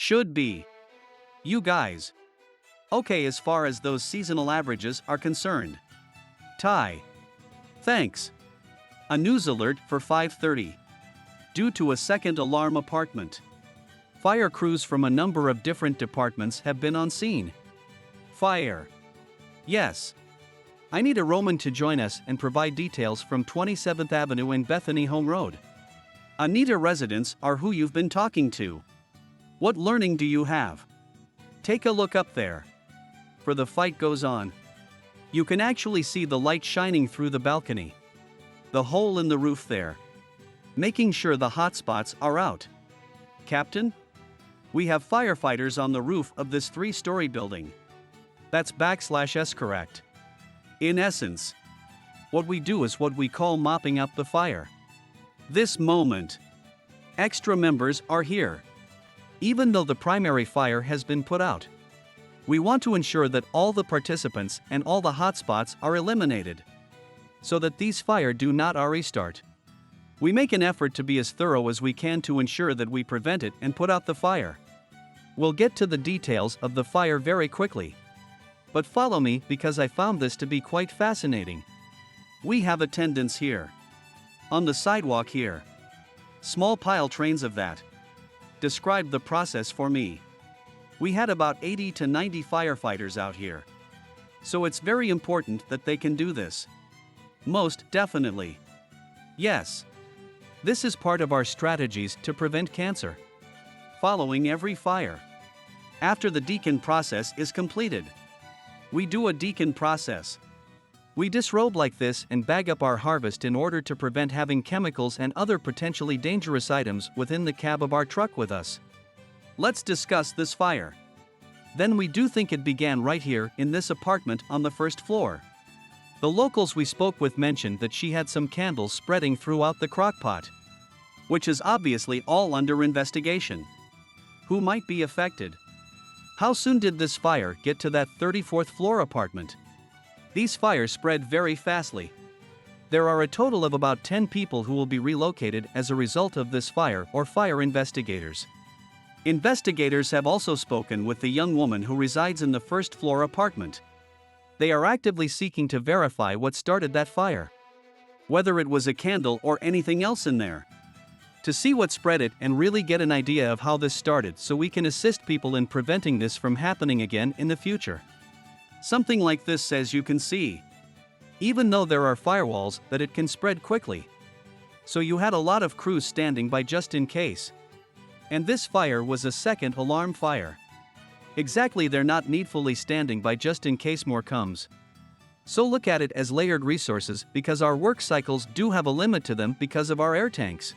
Should be. You guys. Okay, as far as those seasonal averages are concerned. Tie. Thanks. A news alert for 5:30. Due to a second alarm apartment. Fire crews from a number of different departments have been on scene. Fire. Yes. I need a Roman to join us and provide details from 27th Avenue and Bethany Home Road. Anita residents are who you've been talking to. What learning do you have? Take a look up there. For the fight goes on. You can actually see the light shining through the balcony. The hole in the roof there. Making sure the hot spots are out. Captain? We have firefighters on the roof of this 3-story building. That's /S correct. In essence, what we do is what we call mopping up the fire. This moment, extra members are here. Even though the primary fire has been put out. We want to ensure that all the participants and all the hotspots are eliminated. So that these fire do not restart. We make an effort to be as thorough as we can to ensure that we prevent it and put out the fire. We'll get to the details of the fire very quickly. But follow me because I found this to be quite fascinating. We have attendants here. On the sidewalk here. Small pile trains of that. Describe the process for me. We had about 80 to 90 firefighters out here. So it's very important that they can do this. Most definitely. Yes. This is part of our strategies to prevent cancer. Following every fire. After the deacon process is completed. We do a deacon process. We disrobe like this and bag up our harvest in order to prevent having chemicals and other potentially dangerous items within the cab of our truck with us. Let's discuss this fire. Then we do think it began right here in this apartment on the first floor. The locals we spoke with mentioned that she had some candles spreading throughout the crockpot. Which is obviously all under investigation. Who might be affected? How soon did this fire get to that 34th floor apartment? These fires spread very fastly. There are a total of about 10 people who will be relocated as a result of this fire or fire investigators. Investigators have also spoken with the young woman who resides in the first floor apartment. They are actively seeking to verify what started that fire. Whether it was a candle or anything else in there. To see what spread it and really get an idea of how this started so we can assist people in preventing this from happening again in the future. Something like this, as you can see. Even though there are firewalls, that it can spread quickly. So you had a lot of crews standing by just in case. And this fire was a second alarm fire. Exactly, they're not needfully standing by just in case more comes. So look at it as layered resources because our work cycles do have a limit to them because of our air tanks.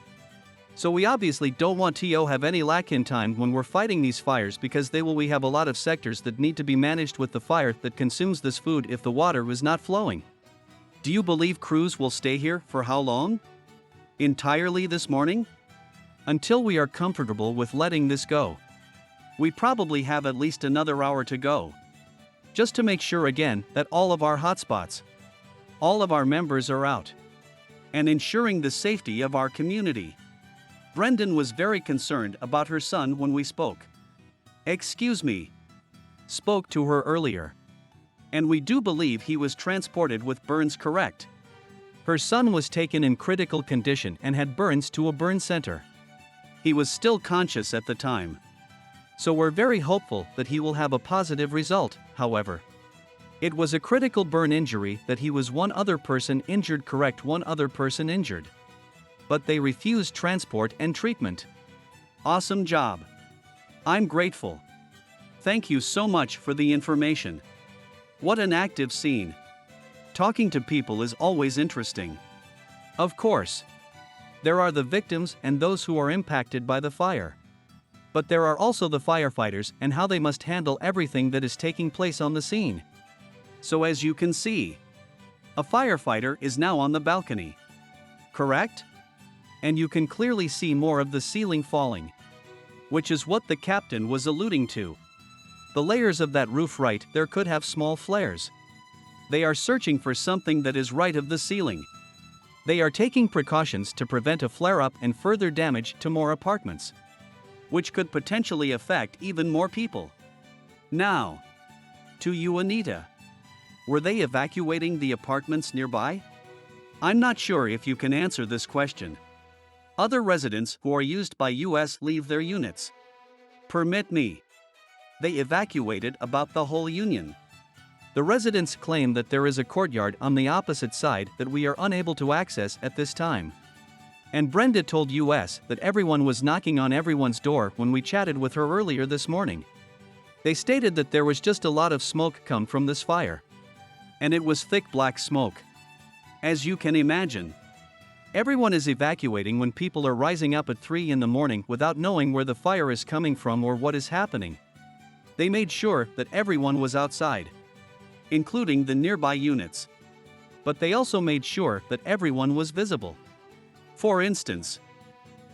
So we obviously don't want to have any lack in time when we're fighting these fires because we have a lot of sectors that need to be managed with the fire that consumes this food if the water is not flowing. Do you believe crews will stay here for how long? Entirely this morning? Until we are comfortable with letting this go. We probably have at least another hour to go. Just to make sure again that all of our hotspots, all of our members are out. And ensuring the safety of our community. Brendan was very concerned about her son when we spoke. Excuse me. Spoke to her earlier. And we do believe he was transported with burns, correct? Her son was taken in critical condition and had burns to a burn center. He was still conscious at the time. So we're very hopeful that he will have a positive result, however. It was a critical burn injury that he was one other person injured, correct, one other person injured. But they refused transport and treatment. Awesome job. I'm grateful. Thank you so much for the information. What an active scene. Talking to people is always interesting. Of course. There are the victims and those who are impacted by the fire. But there are also the firefighters and how they must handle everything that is taking place on the scene. So as you can see, a firefighter is now on the balcony. Correct? And you can clearly see more of the ceiling falling. Which is what the captain was alluding to. The layers of that roof right there could have small flares. They are searching for something that is right of the ceiling. They are taking precautions to prevent a flare-up and further damage to more apartments. which could potentially affect even more people. Now, to you, Anita. Were they evacuating the apartments nearby? I'm not sure if you can answer this question. Other residents who are used by US leave their units. Permit me. They evacuated about the whole union. The residents claim that there is a courtyard on the opposite side that we are unable to access at this time. And Brenda told US that everyone was knocking on everyone's door when we chatted with her earlier this morning. They stated that there was just a lot of smoke come from this fire. And it was thick black smoke. As you can imagine. Everyone is evacuating when people are rising up at 3 in the morning without knowing where the fire is coming from or what is happening. They made sure that everyone was outside, including the nearby units. But they also made sure that everyone was visible. For instance,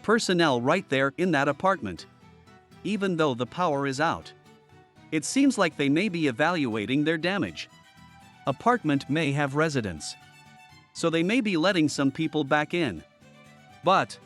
personnel right there in that apartment. Even though the power is out. It seems like they may be evaluating their damage. Apartment may have residents. So they may be letting some people back in. But